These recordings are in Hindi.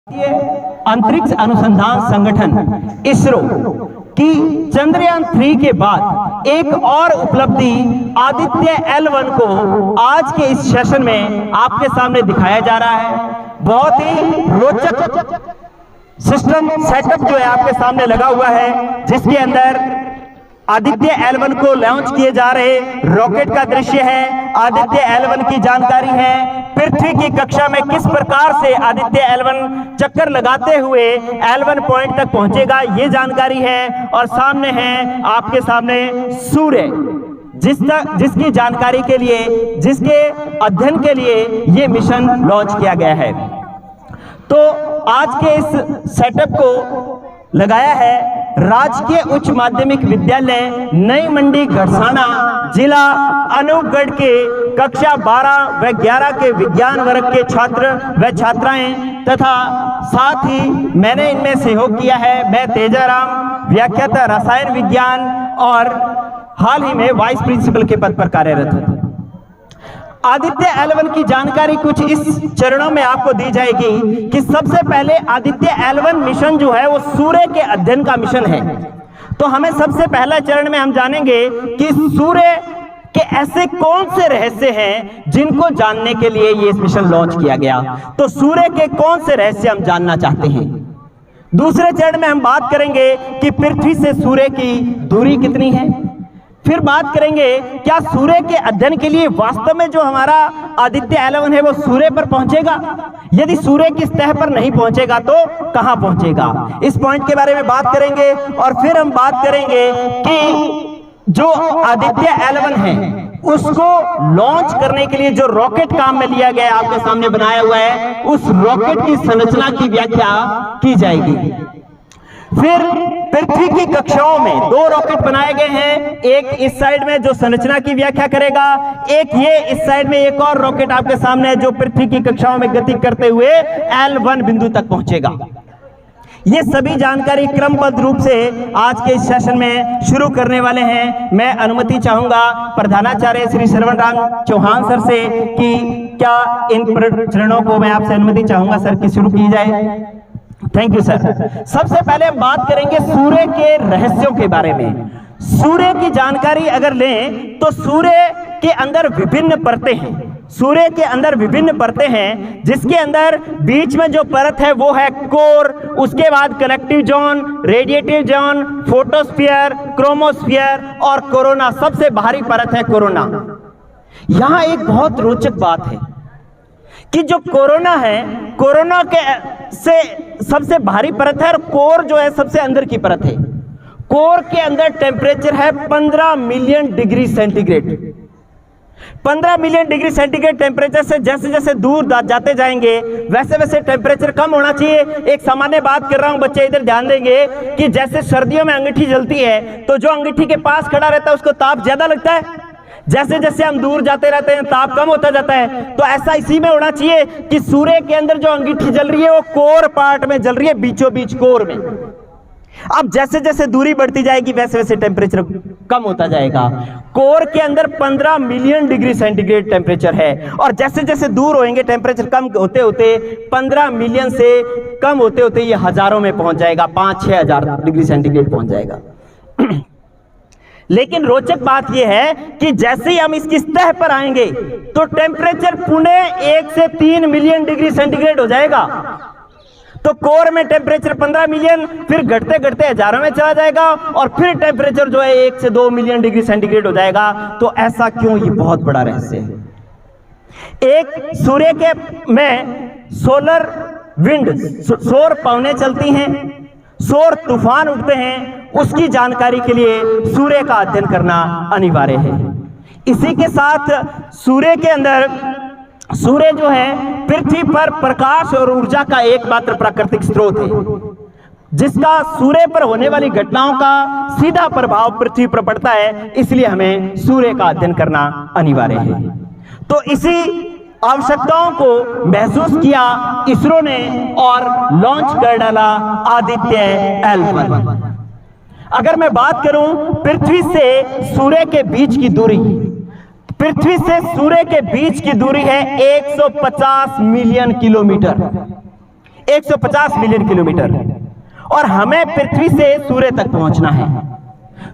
अंतरिक्ष अनुसंधान संगठन इसरो की चंद्रयान 3 के बाद एक और उपलब्धि आदित्य L1 को आज के इस सेशन में आपके सामने दिखाया जा रहा है। बहुत ही रोचक सिस्टम सेटअप जो है आपके सामने लगा हुआ है, जिसके अंदर आदित्य L1 को लॉन्च किए जा रहे रॉकेट का दृश्य है, आदित्य L1 की जानकारी है, पृथ्वी की कक्षा में किस प्रकार से आदित्य L1 चक्कर लगाते हुए L1 पॉइंट तक पहुंचेगा ये जानकारी है, और सामने है आपके सामने सूर्य जिसकी जानकारी के लिए, जिसके अध्ययन के लिए ये मिशन लॉन्च किया गया है। तो आज के इस सेटअप को लगाया है राजकीय उच्च माध्यमिक विद्यालय नई मंडी घड़साना, जिला अनूपगढ़ के कक्षा 12 व 11 के विज्ञान वर्ग के छात्र व छात्राएं तथा साथ ही मैंने इनमें सहयोग किया है। मैं तेजाराम, व्याख्याता रसायन विज्ञान और हाल ही में वाइस प्रिंसिपल के पद पर कार्यरत हूं। आदित्य L1 की जानकारी कुछ इस चरणों में आपको दी जाएगी कि सबसे पहले आदित्य L1 मिशन जो है वो सूर्य के अध्ययन का मिशन है। तो हमें सबसे पहला चरण में हम जानेंगे कि सूर्य के ऐसे कौन से रहस्य हैं जिनको जानने के लिए ये मिशन लॉन्च किया गया। तो सूर्य के कौन से रहस्य हम जानना चाहते हैं। दूसरे चरण में हम बात करेंगे कि पृथ्वी से सूर्य की दूरी कितनी है। फिर बात करेंगे क्या सूर्य के अध्ययन के लिए वास्तव में जो हमारा आदित्य L1 है वो सूर्य पर पहुंचेगा, यदि सूर्य की सतह पर नहीं पहुंचेगा तो कहां पहुंचेगा, इस पॉइंट के बारे में बात करेंगे। और फिर हम बात करेंगे कि जो आदित्य L1 है उसको लॉन्च करने के लिए जो रॉकेट काम में लिया गया है, आपके सामने बनाया हुआ है, उस रॉकेट की संरचना की व्याख्या की जाएगी। फिर पृथ्वी की कक्षाओं में 2 रॉकेट बनाए गए हैं, एक इस साइड में जो संरचना की व्याख्या करेगा, एक ये इस साइड में एक और रॉकेट आपके सामने है जो पृथ्वी की कक्षाओं में गति करते हुए L1 बिंदु तक पहुंचेगा। ये सभी जानकारी क्रमबद्ध रूप से आज के इस सेशन में शुरू करने वाले हैं। मैं अनुमति चाहूंगा प्रधानाचार्य श्री श्रवण राम चौहान सर से कि क्या इन चरणों को मैं आपसे अनुमति चाहूंगा सर कि शुरू की जाए। Thank you sir. सबसे पहले हम बात करेंगे सूर्य के रहस्यों के बारे में। सूर्य की जानकारी अगर लें तो सूर्य के अंदर विभिन्न परतें हैं। सूर्य के अंदर विभिन्न परतें हैं, जिसके अंदर बीच में जो परत है वो है कोर, उसके बाद collective zone, radiative zone, photosphere, chromosphere और कोरोना। सबसे बाहरी परत है कोरोना। यहां एक बहुत रोचक बात है कि जो कोरोना है, कोरोना के से सबसे भारी परत है और कोर जो है सबसे अंदर की परत है। कोर के अंदर टेम्परेचर है 15 million degree centigrade. 15 million degree centigrade temperature से जैसे जैसे दूर जाते जाएंगे वैसे वैसे टेम्परेचर कम होना चाहिए। एक सामान्य बात कर रहा हूं, बच्चे इधर ध्यान देंगे कि जैसे सर्दियों में अंगीठी जलती है तो जो अंगीठी के पास खड़ा रहता है उसको ताप ज्यादा लगता है, जैसे जैसे हम दूर जाते रहते हैं ताप कम होता जाता है। तो ऐसा इसी में होना चाहिए कि सूर्य के अंदर जो अंगीठी जल रही है वो कोर पार्ट में जल रही है, बीचों बीच कोर में। अब जैसे जैसे दूरी बढ़ती जाएगी वैसे वैसे टेम्परेचर कम होता जाएगा। कोर के अंदर 15 मिलियन डिग्री सेंटीग्रेड टेम्परेचर है और जैसे जैसे दूर होंगे टेम्परेचर कम होते होते 15 मिलियन से कम होते होते ये हजारों में पहुंच जाएगा, 5-6 हजार डिग्री सेंटीग्रेड पहुंच जाएगा। लेकिन रोचक बात यह है कि जैसे ही हम इसकी सतह पर आएंगे तो टेम्परेचर पुनः 1 से 3 मिलियन डिग्री सेंटीग्रेड हो जाएगा। तो कोर में टेम्परेचर 15 मिलियन, फिर घटते घटते हजारों में चला जाएगा और फिर टेम्परेचर जो है 1 से 2 मिलियन डिग्री सेंटीग्रेड हो जाएगा। तो ऐसा क्यों, ये बहुत बड़ा रहस्य है। एक सूर्य के में सोलर विंड, सौर पवनें चलती हैं, सौर तूफान उठते हैं, उसकी जानकारी के लिए सूर्य का अध्ययन करना अनिवार्य है। इसी के साथ सूर्य के अंदर, सूर्य जो है पृथ्वी पर प्रकाश और ऊर्जा का एकमात्र प्राकृतिक स्रोत है, जिसका सूर्य पर होने वाली घटनाओं का सीधा प्रभाव पृथ्वी पर पड़ता है। इसलिए हमें सूर्य का अध्ययन करना अनिवार्य है। तो इसी आवश्यकताओं को महसूस किया इसरो ने और लॉन्च कर डाला आदित्य L1। अगर मैं बात करूं पृथ्वी से सूर्य के बीच की दूरी, पृथ्वी से सूर्य के बीच की दूरी है 150 मिलियन किलोमीटर। 150 मिलियन किलोमीटर, और हमें पृथ्वी से सूर्य तक पहुंचना है।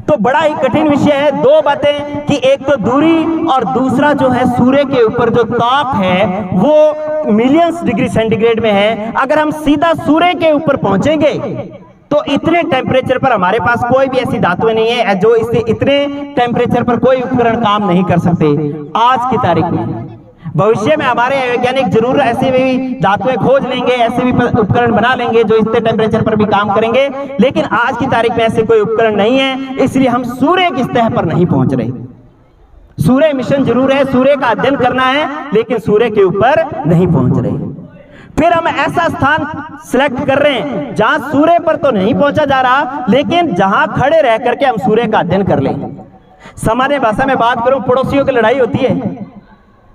तो बड़ा ही कठिन विषय है। दो बातें कि एक तो दूरी और दूसरा जो है सूर्य के ऊपर जो ताप है वो मिलियंस डिग्री सेंटीग्रेड में है। अगर हम सीधा सूर्य के ऊपर पहुंचेंगे तो इतने टेम्परेचर पर हमारे पास कोई भी ऐसी धातुएं नहीं है जो इससे इतने टेम्परेचर पर कोई उपकरण काम नहीं कर सकते आज की तारीख में। भविष्य में हमारे वैज्ञानिक जरूर ऐसे भी धातुएं खोज लेंगे, ऐसे भी उपकरण बना लेंगे जो इतने टेम्परेचर पर भी काम करेंगे, लेकिन आज की तारीख में ऐसे कोई उपकरण नहीं है। इसलिए हम सूर्य की सतह पर नहीं पहुंच रहे। सूर्य मिशन जरूर है, सूर्य का अध्ययन करना है, लेकिन सूर्य के ऊपर नहीं पहुंच रहे। फिर हम ऐसा स्थान सिलेक्ट कर रहे हैं जहां सूर्य पर तो नहीं पहुंचा जा रहा, लेकिन जहां खड़े रह करके हम सूर्य का अध्ययन कर लें। सामान्य भाषा में बात करूं, पड़ोसियों की लड़ाई होती है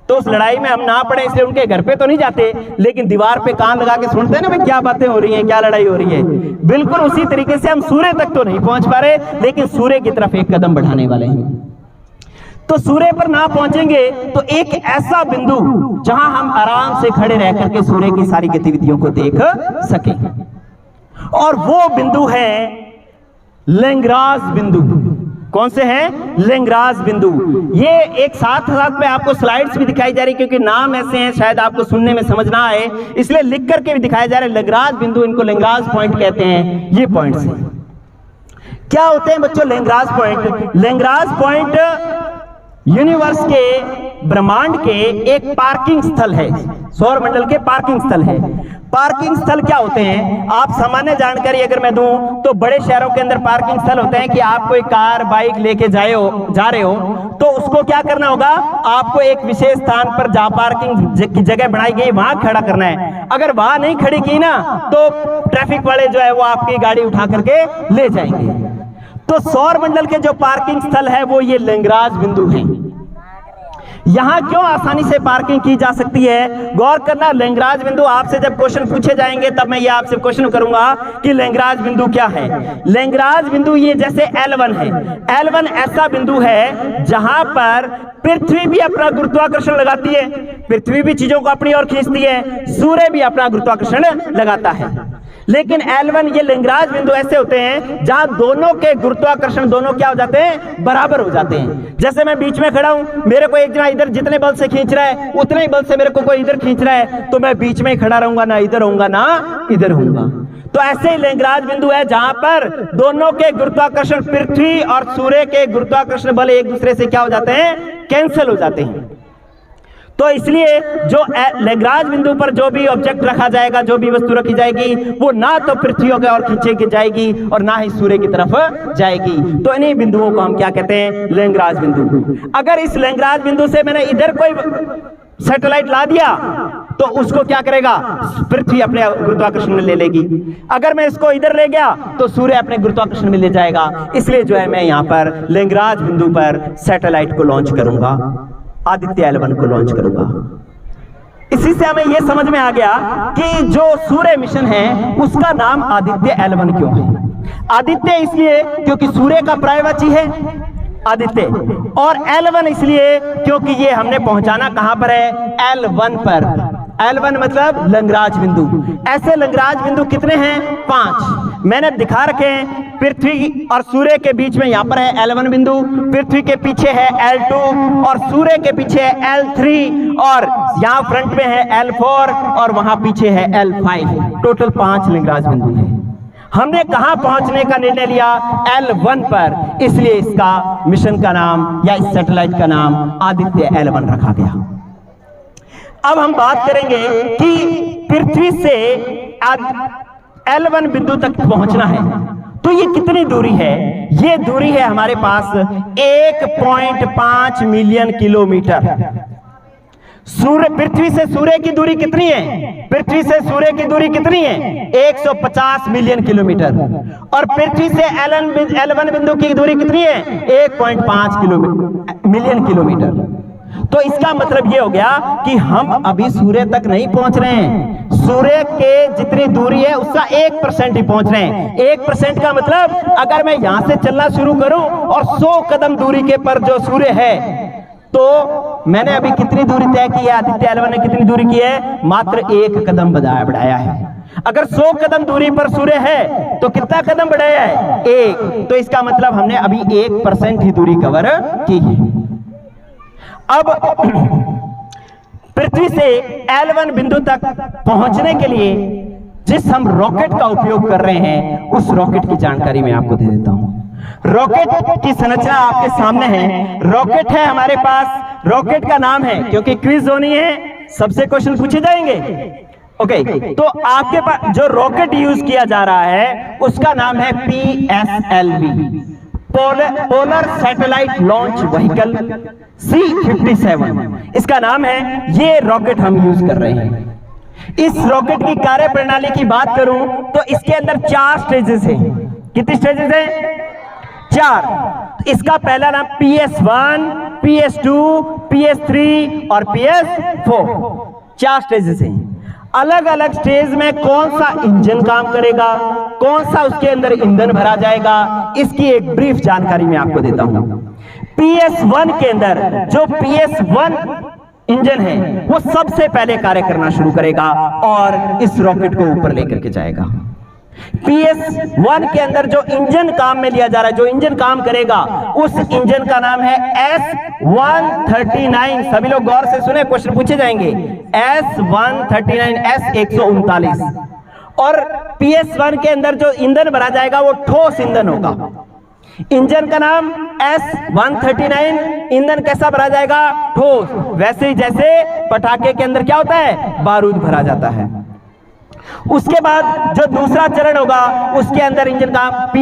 तो उस लड़ाई में हम ना पड़े इसलिए उनके घर पे तो नहीं जाते, लेकिन दीवार पे कान लगा के सुनते हैं ना भाई क्या बातें हो रही हैं, क्या लड़ाई हो रही है। बिल्कुल उसी तरीके से हम सूर्य तक तो नहीं पहुंच पा रहे, लेकिन सूर्य की तरफ एक कदम बढ़ाने वाले हैं। तो सूर्य पर ना पहुंचेंगे तो एक ऐसा बिंदु जहां हम आराम से खड़े रह करके सूर्य की सारी गतिविधियों को देख सकें, और वो बिंदु है लैग्रांज बिंदु। कौन से हैं? लैग्रांज बिंदु। ये एक साथ में आपको स्लाइड्स भी दिखाई जा रही, क्योंकि नाम ऐसे हैं शायद आपको सुनने में समझ ना आए, इसलिए लिख करके भी दिखाया जा रहा है। लैग्रांज बिंदु, इनको लैग्रांज पॉइंट कहते हैं। ये पॉइंट्स हैं। क्या होते हैं बच्चों Lagrange point? Lagrange point universe के, ब्रह्मांड के एक पार्किंग स्थल है, सौर मंडल के पार्किंग स्थल है। पार्किंग स्थल क्या होते हैं? आप सामान्य जानकारी अगर मैं दूं तो बड़े शहरों के अंदर पार्किंग स्थल होते हैं कि आप कोई कार बाइक लेके जा रहे हो तो उसको क्या करना होगा, आपको एक विशेष स्थान पर जहां पार्किंग की जगह बनाई गई वहां खड़ा करना है। अगर वहां नहीं खड़ी की ना तो ट्रैफिक वाले जो है वो आपकी गाड़ी उठा करके ले जाएंगे। तो सौर मंडल के जो पार्किंग स्थल है वो ये लैग्रांज बिंदु हैं। यहां क्यों आसानी से पार्किंग की जा सकती है, गौर करना। लैग्रांज बिंदु, आपसे जब क्वेश्चन पूछे जाएंगे तब मैं ये आपसे क्वेश्चन करूंगा कि लैग्रांज बिंदु क्या है। लैग्रांज बिंदु ये जैसे L1 है, L1 ऐसा बिंदु है जहां पर पृथ्वी भी अपना गुरुत्वाकर्षण लगाती है, पृथ्वी भी चीजों को अपनी ओर खींचती है, सूर्य भी अपना गुरुत्वाकर्षण लगाता है। लेकिन L1 ये लैग्रांज बिंदु ऐसे होते हैं जहां दोनों के गुरुत्वाकर्षण दोनों क्या हो जाते हैं, बराबर हो जाते हैं। जैसे मैं बीच में खड़ा हूं, मेरे को एक जना इधर जितने बल से खींच रहा है उतने ही बल से मेरे को कोई इधर खींच रहा है, तो मैं बीच में ही खड़ा रहूंगा, ना इधर होऊंगा ना इधर होऊंगा। तो ऐसे ही लैग्रांज बिंदु है जहां पर दोनों के गुरुत्वाकर्षण, पृथ्वी और सूर्य के गुरुत्वाकर्षण बल एक दूसरे से क्या हो जाते हैं, कैंसिल हो जाते हैं। तो इसलिए जो लैग्रांज बिंदु पर जो भी ऑब्जेक्ट रखा जाएगा, जो भी वस्तु रखी जाएगी, वो ना तो पृथ्वी की ओर खींची जाएगी और ना ही सूर्य की तरफ जाएगी। तो इन्हीं बिंदुओं को हम क्या कहते हैं, लैग्रांज बिंदु। अगर इस लैग्रांज बिंदु से मैंने इधर कोई सैटेलाइट ला दिया तो उसको क्या करेगा, पृथ्वी अपने गुरुत्वाकर्षण में ले लेगी। अगर मैं इसको इधर ले गया तो सूर्य अपने गुरुत्वाकर्षण में ले जाएगा। इसलिए जो है मैं यहाँ पर लैग्रांज बिंदु पर सैटेलाइट को लॉन्च करूंगा, आदित्य L1 को लॉन्च करूंगा। इसी से हमें यह समझ में आ गया कि जो सूर्य मिशन है उसका नाम आदित्य L1 क्यों है। आदित्य इसलिए क्योंकि सूर्य का पर्यायवाची है आदित्य, और L1 इसलिए क्योंकि ये हमने पहुंचाना कहां पर है, L1 पर। L1 मतलब लैग्रांज बिंदु। ऐसे लैग्रांज बिंदु कितने हैं, 5 मैंने दिखा रखे हैं। पृथ्वी और सूर्य के बीच में यहां पर है L1 बिंदु, पृथ्वी के पीछे है L2 और सूर्य के पीछे है L3 और यहां फ्रंट में है L4 और वहां पीछे है L5। टोटल 5 लैग्रांज बिंदु हैं। हमने कहां पहुंचने का निर्णय लिया, L1 पर, इसलिए इसका मिशन का नाम या इस सैटेलाइट का नाम आदित्य L1 रखा गया। अब हम बात करेंगे कि पृथ्वी से L1 बिंदु तक पहुंचना है तो ये कितनी दूरी है। ये दूरी है हमारे पास 1.5 मिलियन किलोमीटर। सूर्य, पृथ्वी से सूर्य की दूरी कितनी है, पृथ्वी से सूर्य की दूरी कितनी है, 150 मिलियन किलोमीटर। और पृथ्वी से L1 बिंदु की दूरी कितनी है, 1.5 मिलियन किलोमीटर। तो इसका मतलब ये हो गया कि हम अभी सूर्य तक नहीं पहुंच रहे हैं, सूर्य के जितनी दूरी है उसका 1% ही पहुंच रहे हैं। 1% का मतलब अगर मैं यहां से चलना शुरू करूं और 100 कदम दूरी के पर जो सूर्य है, तो मैंने अभी कितनी दूरी तय की है, आदित्य L1 ने कितनी दूरी की है, मात्र 1 कदम बढ़ाया है। अगर 100 कदम दूरी पर सूर्य है तो कितना कदम बढ़ाया है? 1। तो इसका मतलब हमने अभी 1% ही दूरी कवर की है। अब पृथ्वी से L1 बिंदु तक पहुंचने के लिए जिस हम रॉकेट का उपयोग कर रहे हैं, उस रॉकेट की जानकारी मैं आपको दे देता हूं। रॉकेट की संरचना आपके सामने है। रॉकेट है हमारे पास, रॉकेट का नाम है, क्योंकि क्विज होनी है, सबसे क्वेश्चन पूछे जाएंगे। ओके, तो आपके पास जो रॉकेट यूज किया जा रहा है उसका नाम है PSLV, polar satellite launch vehicle C-57 इसका नाम है। ये रॉकेट हम यूज कर रहे हैं। इस रॉकेट की कार्य प्रणाली की बात करूं तो इसके अंदर 4 स्टेजेस हैं। कितनी स्टेजेस हैं? 4। इसका पहला नाम PS1, PS2, PS3 और PS4, 4 स्टेजेस हैं। अलग अलग स्टेज में कौन सा इंजन काम करेगा, कौन सा उसके अंदर ईंधन भरा जाएगा, इसकी एक ब्रीफ जानकारी मैं आपको देता हूं। PS1 के अंदर जो PS1 इंजन है वो सबसे पहले कार्य करना शुरू करेगा और इस रॉकेट को ऊपर लेकर के जाएगा। PS1 के अंदर जो इंजन काम में लिया जा रहा है, जो इंजन काम करेगा, उस इंजन का नाम है S139। सभी लोग गौर से सुने, क्वेश्चन पूछे जाएंगे। S139, S139। और PS1 के अंदर जो ईंधन भरा जाएगा वो ठोस ईंधन होगा। इंजन का नाम S139, ईंधन कैसा भरा जाएगा? ठोस। वैसे ही जैसे पटाखे के अंदर क्या होता है? बारूद भरा जाता है। उसके बाद जो दूसरा चरण होगा उसके अंदर इंजन का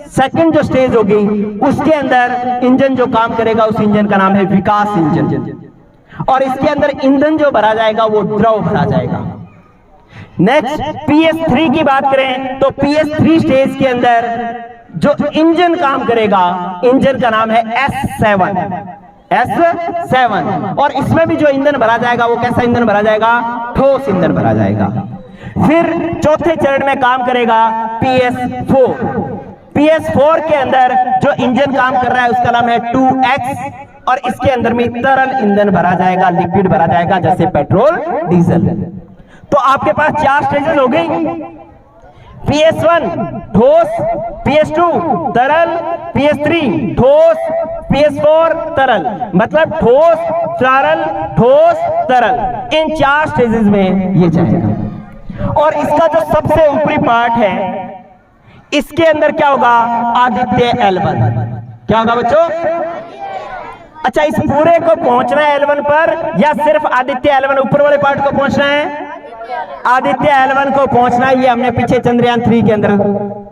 सेकंड जो स्टेज होगी उसके अंदर इंजन जो काम करेगा उस इंजन का नाम है विकास इंजन, और इसके अंदर ईंधन जो भरा जाएगा वो द्रव भरा जाएगा। नेक्स्ट PS3 की बात करें तो PS3 स्टेज के अंदर जो इंजन काम करेगा, इंजन का नाम है S7, और इसमें भी जो ईंधन भरा जाएगा वो कैसा ईंधन भरा जाएगा? ठोस ईंधन भरा जाएगा। फिर चौथे चरण में काम करेगा PS4। PS4 के अंदर जो इंजन काम कर रहा है उसका नाम है 2X, और इसके अंदर में तरल ईंधन भरा जाएगा, लिक्विड भरा जाएगा, जैसे पेट्रोल, डीजल। तो आपके पास 4 स्टेजेस हो गई। PS1 ठोस, PS2 तरल, PS3 ठोस, PS4 तरल। मतलब ठोस, तरल, ठोस, तरल, इन 4 स्टेजेस में ये जाएगा। और इसका जो सबसे ऊपरी पार्ट है, इसके अंदर क्या होगा? आदित्य L1। क्या होगा बच्चों? अच्छा, इस पूरे को पहुंचना है L1 पर, या सिर्फ आदित्य L1 ऊपर वाले पार्ट को पहुंचना है? आदित्य L1 को पहुंचना है। ये हमने पीछे चंद्रयान 3 के अंदर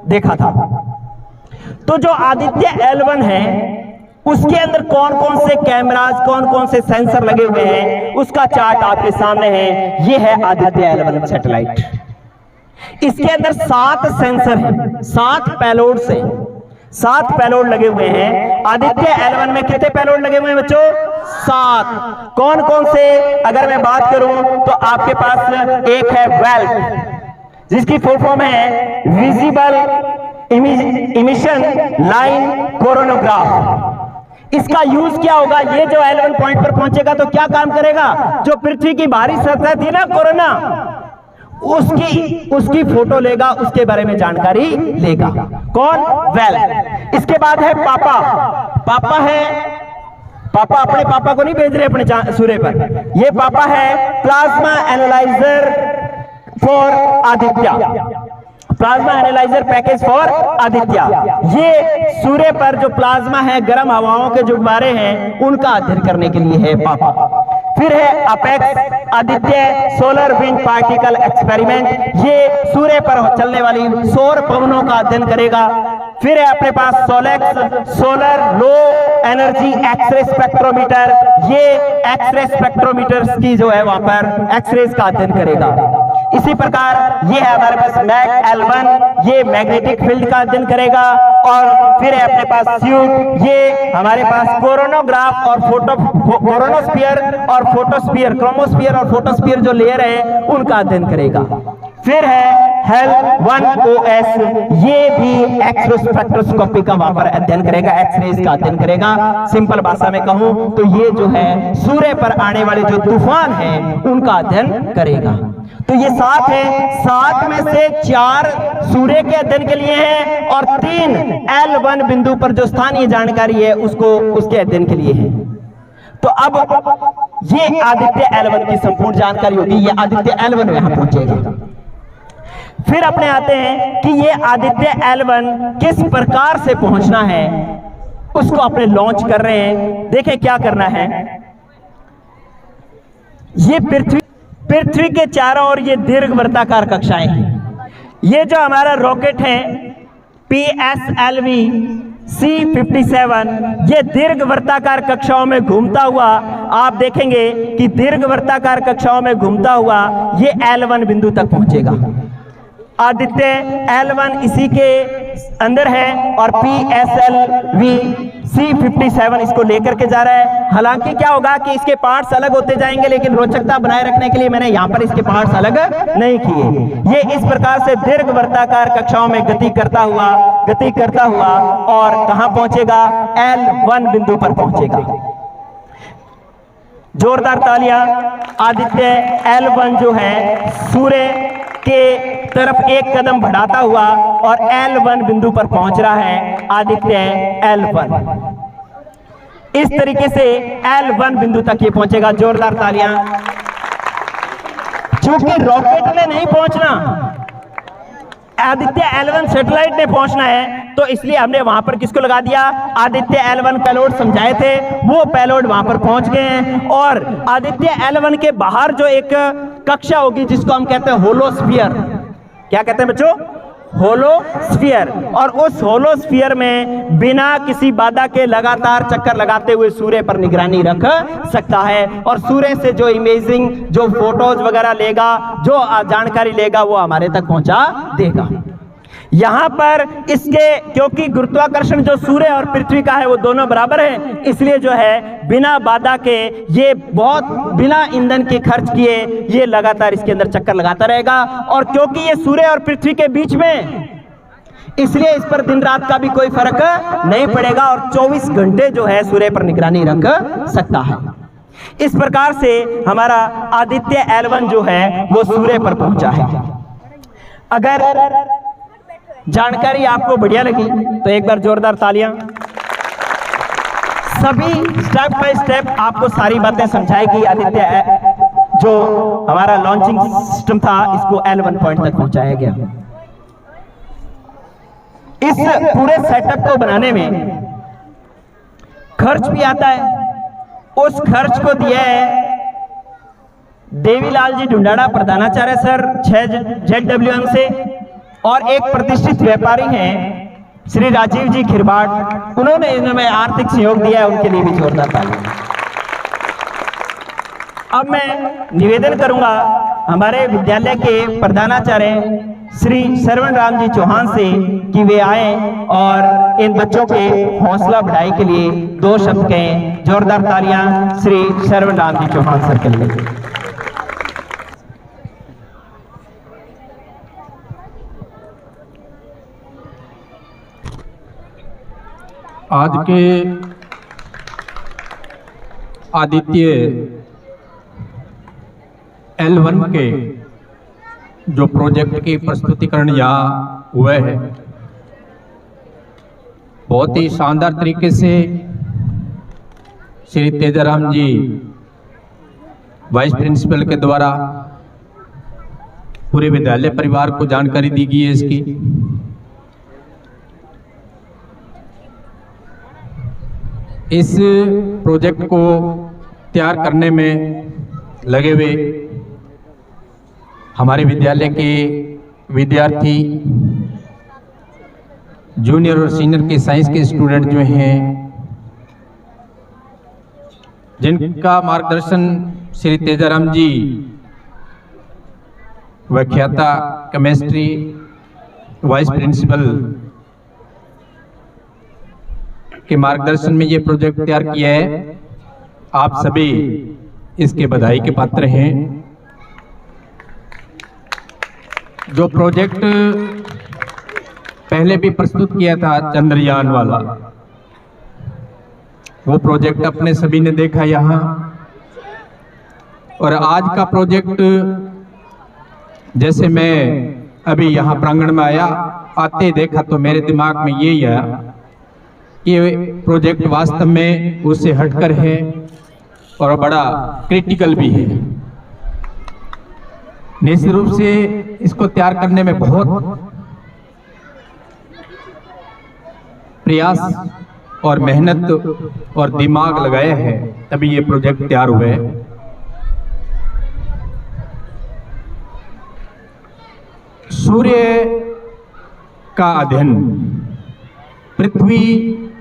देखा था। तो जो आदित्य L1 है उसके अंदर कौन कौन से कैमरास, कौन कौन से सेंसर लगे हुए हैं, उसका चार्ट आपके सामने है। ये है आदित्य L1 सैटेलाइट। इसके अंदर 7 सेंसर हैं, 7 पेलोड से 7 पेलोड लगे हुए हैं। आदित्य L1 में कितने पेलोड लगे हुए हैं बच्चों? 7। कौन कौन से? अगर मैं बात करूं तो आपके पास एक है वेल्क, जिसकी फुल फॉर्म है विजिबल इमिशन लाइन कोरोनोग्राफ। इसका यूज क्या होगा? ये जो L1 पॉइंट पर पहुंचेगा तो क्या काम करेगा? जो पृथ्वी की बाहरी सतह थी ना कोरोना, उसकी फोटो लेगा, उसके बारे में जानकारी लेगा। कौन? वेल। इसके बाद है पापा। पापा है, पापा अपने पापा को नहीं भेज रहे अपने सूर्य पर, ये पापा है plasma analyser for Aditya, plasma analyser package for Aditya. ये सूर्य पर जो प्लाज्मा है, गर्म हवाओं के जो गुब्बारे हैं, उनका अध्ययन करने के लिए है पापा। फिर है apex, Aditya solar wind particle experiment, ये सूर्य पर चलने वाली सौर पवनों का अध्ययन करेगा। फिर है अपने पास Solexs, solar low energy X ray spectrometer, ये एक्सरे स्पेक्ट्रोमीटर्स की जो है वहां पर एक्सरेज का अध्ययन करेगा। इसी प्रकार ये है हमारे पास मैक L1, ये मैग्नेटिक फील्ड का अध्ययन करेगा। और फिर है अपने पास स्यूट, ये हमारे पास कोरोनोग्राफ और कोरोनोस्फीयर और फोटोस्फीयर, क्रोमोस्फीयर और फोटोस्फीयर जो लेयर है उनका अध्ययन करेगा। फिर है HAL-1OS, ये भी एक्सरोस्पेक्ट्रोस्कोपी का वहां पर अध्ययन करेगा, एक्सरेज का अध्ययन करेगा। सिंपल भाषा में कहूं तो ये जो है सूर्य पर आने वाले जो तूफान हैं उनका अध्ययन करेगा। तो ये 7 है, 7 में से 4 सूर्य के अध्ययन के लिए है और 3 L1 बिंदु पर जो स्थानीय जानकारी है उसको उसके अध्ययन के लिए है। तो अब ये आदित्य L1 की संपूर्ण जानकारी होगी, ये आदित्य L1 यहां पहुंचेगा। फिर अपने आते हैं कि ये आदित्य L1 किस प्रकार से पहुंचना है, उसको अपने लॉन्च कर रहे हैं। देखें क्या करना है। ये पृथ्वी के चारों ओर ये दीर्घ वृत्ताकार कक्षाएं हैं। ये जो हमारा रॉकेट है PSLV C57, ये दीर्घ वृत्ताकार कक्षाओं में घूमता हुआ आप देखेंगे कि दीर्घ वृत्ताकार कक्षाओं में घूमता हुआ ये L1 बिंदु तक पहुंचेगा। आदित्य L1 इसी के अंदर है और PSLV C57 इसको लेकर के जा रहा है। हालांकि क्या होगा कि इसके पार्ट्स अलग होते जाएंगे, लेकिन रोचकता बनाए रखने के लिए मैंने यहां पर इसके पार्ट्स अलग नहीं किए। ये इस प्रकार से दीर्घ वृत्ताकार कक्षाओं में गति करता हुआ और कहां पहुंचेगा? L1 बिंदु पर पहुंचेगा। जोरदार तालियां। आदित्य L1 जो है सूर्य के तरफ एक कदम बढ़ाता हुआ और L1 बिंदु पर पहुंच रहा है। आदित्य L1 इस तरीके से L1 बिंदु तक ये पहुंचेगा। जोरदार तालियां। चूंकि रॉकेट ने नहीं पहुंचना, आदित्य L1 सैटेलाइट ने पहुंचना है, तो इसलिए हमने वहां पर किसको लगा दिया? आदित्य L1 पेलोड समझाए थे, वो पेलोड वहां पर पहुंच गए हैं। और आदित्य L1 के बाहर जो एक कक्षा होगी जिसको हम कहते हैं होलोस्फीयर, क्या कहते हैं बच्चों? होलोस्फीयर। और उस होलोस्फीयर में बिना किसी बाधा के लगातार चक्कर लगाते हुए सूर्य पर निगरानी रख सकता है और सूर्य से जो इमेजिंग, जो फोटोज वगैरह लेगा, जो जानकारी लेगा, वो हमारे तक पहुंचा देगा। यहां पर इसके क्योंकि गुरुत्वाकर्षण जो सूर्य और पृथ्वी का है वो दोनों बराबर है, इसलिए जो है बिना बाधा के ये बहुत बिना ईंधन के खर्च किए ये लगातार इसके अंदर चक्कर लगाता रहेगा। और क्योंकि ये सूर्य और पृथ्वी के बीच में, इसलिए इस पर दिन रात का भी कोई फर्क नहीं पड़ेगा और 24 घंटे जो है सूर्य पर निगरानी रख सकता है। इस प्रकार से हमारा आदित्य L1 जो है वो सूर्य पर पहुंचा है। अगर जानकारी आपको बढ़िया लगी तो एक बार जोरदार तालियां। सभी स्टेप बाय स्टेप आपको सारी बातें समझाएगी। आदित्य जो हमारा लॉन्चिंग सिस्टम था इसको L1 पॉइंट तक पहुंचाया गया। इस पूरे सेटअप को बनाने में खर्च भी आता है। उस खर्च को दिया है देवीलाल जी ढूंढाड़ा प्रधानाचार्य सर 6ZWM से, और एक प्रतिष्ठित व्यापारी हैं श्री राजीव जी खिरबाट, उन्होंने इनमें आर्थिक सहयोग दिया है, उनके लिए भी जोरदार तालियां। अब मैं निवेदन करूंगा हमारे विद्यालय के प्रधानाचार्य श्री सरवण राम जी चौहान से कि वे आए और इन बच्चों के हौसला बढ़ाई के लिए 2 शब्द कहें। जोरदार तालियां श्री सरवण राम जी चौहान सर के लिए। आज के आदित्य L1 के जो प्रोजेक्ट की प्रस्तुतिकरण यहाँ हुए है, बहुत ही शानदार तरीके से श्री तेजाराम जी वाइस प्रिंसिपल के द्वारा पूरे विद्यालय परिवार को जानकारी दी गई है इसकी। इस प्रोजेक्ट को तैयार करने में लगे हुए हमारे विद्यालय के विद्यार्थी, जूनियर और सीनियर के साइंस के स्टूडेंट जो हैं, जिनका मार्गदर्शन श्री तेजाराम जी व्याख्याता केमिस्ट्री वाइस प्रिंसिपल के मार्गदर्शन में ये प्रोजेक्ट तैयार किया है। आप सभी इसके बधाई के पात्र हैं। जो प्रोजेक्ट पहले भी प्रस्तुत किया था चंद्रयान वाला, वो प्रोजेक्ट अपने सभी ने देखा यहाँ, और आज का प्रोजेक्ट जैसे मैं अभी यहाँ प्रांगण में आया, आते देखा तो मेरे दिमाग में यही आया कि ये प्रोजेक्ट वास्तव में उससे हटकर है और बड़ा क्रिटिकल भी है। निश्चित रूप से इसको तैयार करने में बहुत प्रयास और मेहनत और दिमाग लगाया है, तभी ये प्रोजेक्ट तैयार हुआ है। सूर्य का अध्ययन, पृथ्वी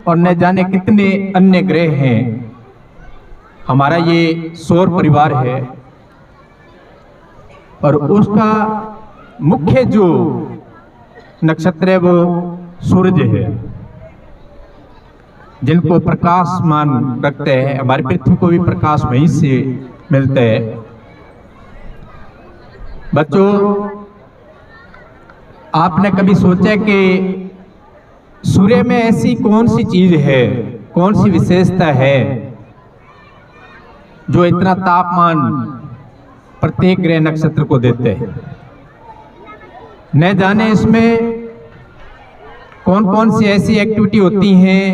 और न जाने कितने अन्य ग्रह हैं, हमारा ये सौर परिवार है और उसका मुख्य जो नक्षत्र है वो सूरज है, जिनको प्रकाशमान रखते हैं। हमारी पृथ्वी को भी प्रकाश वहीं से मिलता है। बच्चों, आपने कभी सोचा कि सूर्य में ऐसी कौन सी चीज है, कौन सी विशेषता है जो इतना तापमान प्रत्येक ग्रह नक्षत्र को देते हैं? न जाने इसमें कौन कौन सी ऐसी एक्टिविटी होती हैं।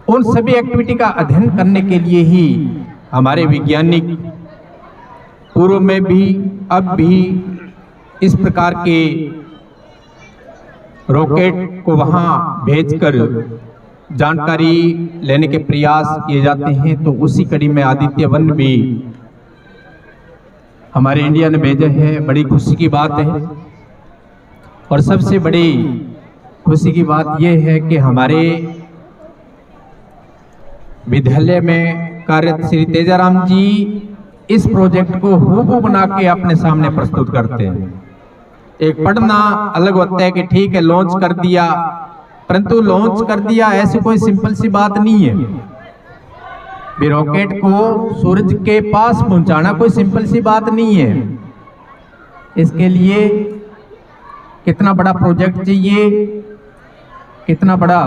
उन सभी एक्टिविटी का अध्ययन करने के लिए ही हमारे वैज्ञानिक पूर्व में भी अब भी इस प्रकार के रॉकेट को वहां भेजकर जानकारी लेने के प्रयास किए जाते हैं। तो उसी कड़ी में आदित्य 1 भी हमारे इंडिया ने भेजा है। बड़ी खुशी की बात है और सबसे बड़ी खुशी की बात यह है कि हमारे विद्यालय में कार्यरत श्री तेजाराम जी इस प्रोजेक्ट को हूबहू बना के अपने सामने प्रस्तुत करते हैं। एक पढ़ना अलग होता है कि ठीक है लॉन्च कर दिया, परंतु लॉन्च कर दिया ऐसी कोई सिंपल सी बात नहीं है। भी रॉकेट को सूरज के पास पहुंचाना कोई सिंपल सी बात नहीं है। इसके लिए कितना बड़ा प्रोजेक्ट चाहिए, कितना बड़ा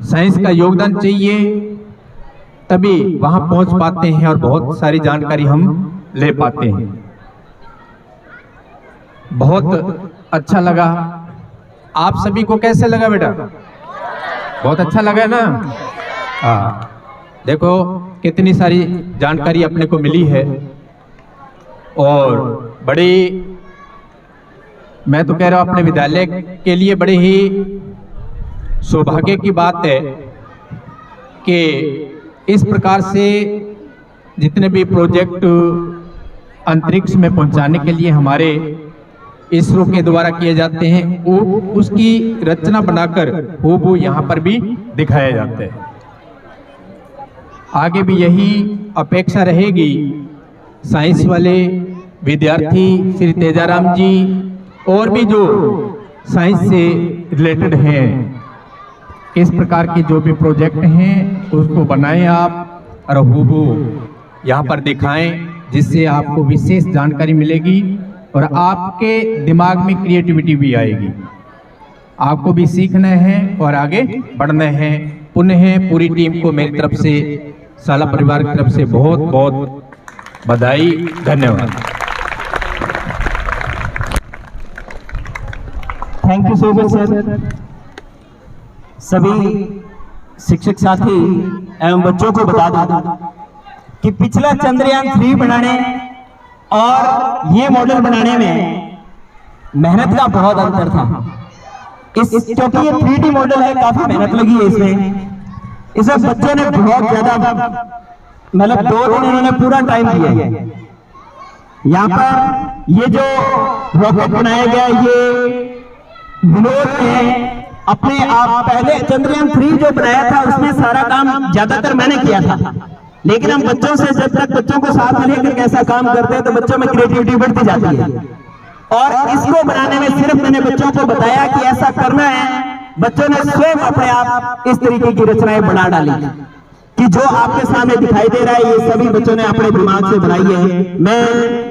साइंस का योगदान चाहिए, तभी वहां पहुंच पाते हैं और बहुत सारी जानकारी हम ले पाते हैं। बहुत अच्छा लगा। आप सभी को कैसे लगा बेटा? बहुत अच्छा लगा ना? हाँ, देखो कितनी सारी जानकारी अपने को मिली है और बड़ी, मैं तो कह रहा हूं अपने विद्यालय के लिए बड़ी ही सौभाग्य की बात है कि इस प्रकार से जितने भी प्रोजेक्ट अंतरिक्ष में पहुंचाने के लिए हमारे इसरो के द्वारा किए जाते हैं, वो उसकी रचना बनाकर हूबहू यहाँ पर भी दिखाया जाता है। आगे भी यही अपेक्षा रहेगी। साइंस वाले विद्यार्थी श्री तेजाराम जी और भी जो साइंस से रिलेटेड हैं, इस प्रकार के जो भी प्रोजेक्ट हैं उसको बनाएं आप और हूबहू यहाँ पर दिखाएं, जिससे आपको विशेष जानकारी मिलेगी और आपके दिमाग में क्रिएटिविटी भी आएगी। आपको भी सीखना है और आगे बढ़ना है। पुनः पूरी टीम को मेरी तरफ से, साला परिवार की तरफ से बहुत बहुत बधाई, धन्यवाद। Thank you so much sir. सभी शिक्षक साथी एवं बच्चों को बता दूं कि पिछला चंद्रयान 3 बनाने और ये मॉडल बनाने में मेहनत का बहुत अंतर था। क्योंकि ये 3D मॉडल है, काफी मेहनत लगी है इसमें बच्चों ने बहुत ज्यादा, मतलब 2 दिन इन्होंने पूरा टाइम दिया है। यहाँ पर ये जो रॉकेट बनाया गया, ये विनोद ने अपने आप पहले चंद्रयान 3 जो बनाया था उसमें सारा काम ज्यादातर मैंने किया था, लेकिन हम बच्चों से जब तक बच्चों को साथ में लेकर कैसा काम करते हैं तो बच्चों में क्रिएटिविटी बढ़ती जाती है। और इसको बनाने में सिर्फ मैंने बच्चों को बताया कि ऐसा करना है, बच्चों ने स्वयं अपने आप इस तरीके की रचनाएं बना डाली कि जो आपके सामने दिखाई दे रहा है ये सभी बच्चों ने अपने दिमाग से बनाई है। मैं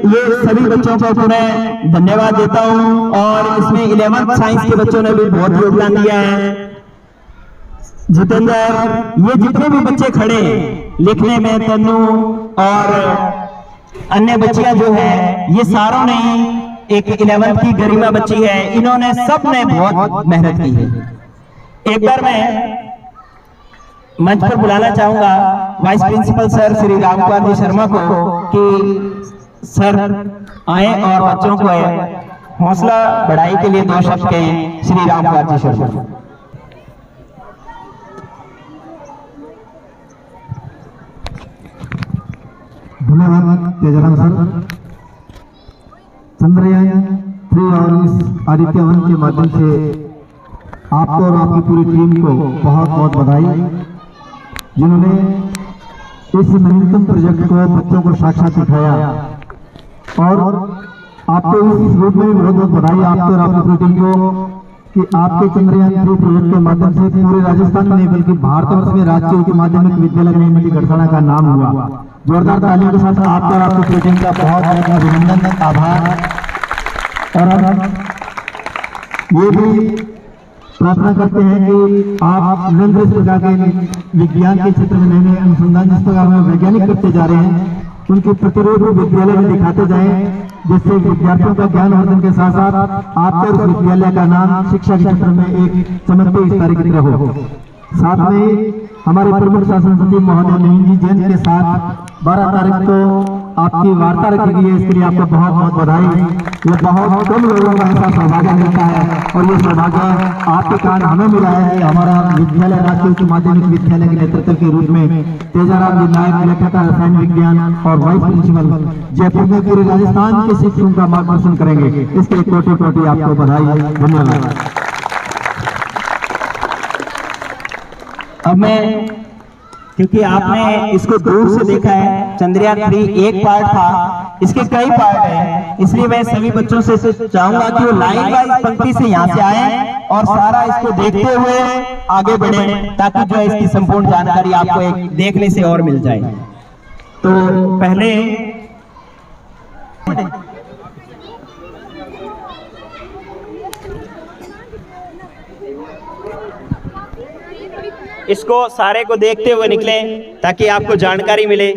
ये सभी बच्चों को पुनः धन्यवाद देता हूं और इसमें 11th साइंस के बच्चों ने भी बहुत योगदान दिया है। जितेंद्र, ये जितने भी बच्चे खड़े हैं लिखने में, तन्नू और अन्य बच्चियां जो है ये सारों ने एक 11th की गरिमा बच्ची है, इन्होंने सब ने बहुत मेहनत की है। एक बार मैं मंच पर बुलाना चाहूंगा vice principal sir Shri Ramkumar ji Sharma को कि सर आए और बच्चों को हौसला बढ़ाई के लिए 2 शब्द कहें। श्री रामकुमार जी शर्मा। धन्यवाद तेजाराम सर। चंद्रयान 3 और इस आदित्य 1 के माध्यम से आपको और आपकी पूरी टीम को बहुत बहुत बधाई, जिन्होंने इस नवीनतम प्रोजेक्ट को बच्चों को साक्षात दिखाया। और आपको इस रूप में भी बहुत बहुत बधाई आपको और आपकी पूरी टीम को कि आपके चंद्रयान 3 प्रोजेक्ट के माध्यम से पूरे राजस्थान में नहीं बल्कि भारतवर्ष में राजकीय उच्च माध्यमिक विद्यालय नई गढ़साना का नाम हुआ। जोरदार तालियों के साथ आपको और आपकी पूरी टीम का बहुत बहुत अभिनंदन, आभार। और हम ये भी प्रार्थना करते हैं कि आप निरंतर इस प्रकार के विज्ञान के क्षेत्र में नए नए अनुसंधान जिस प्रकार में वैज्ञानिक करते जा रहे हैं उनके प्रतिरोध विद्यालय में दिखाते जाएं, जिससे विद्यार्थियों का ज्ञान वर्धन के साथ साथ आपके उस विद्यालय का नाम शिक्षा के क्षेत्र में एक चमकते सितारे की तरह हो। साथ में हमारे प्रमुख शासन सचिव महोदय नवीन जी जैन के साथ 12 तारीख को आपकी वार्ता रखी गई है, इसके लिए आपको बहुत बहुत बधाई। ये बहुत कम लोगों का ऐसा सौभाग्य मिलता है और ये सौभाग्य आपके कारण हमें मिला है कि हमारा विद्यालय राजकीय उच्च माध्यमिक विद्यालय के नेतृत्व के रूप में तेजाराम जी नायक लेखक रसायन विज्ञान और वाइस प्रिंसिपल जयपुर में पूरे राजस्थान के शिक्षकों का मार्गदर्शन करेंगे। इसके कोटि कोटि आपको बधाई, धन्यवाद। अब मैं, क्योंकि आपने इसको दूर से देखा है, चंद्रयान 3 एक पार्ट था, इसके कई पार्ट हैं, इसलिए मैं सभी बच्चों से चाहूंगा कि वो लाइन वाइज पंक्ति से यहाँ से आए और सारा इसको देखते हुए आगे बढ़े, ताकि जो है इसकी संपूर्ण जानकारी आपको एक देखने से और मिल जाए। तो पहले इसको सारे को देखते हुए निकले ताकि आपको जानकारी मिले।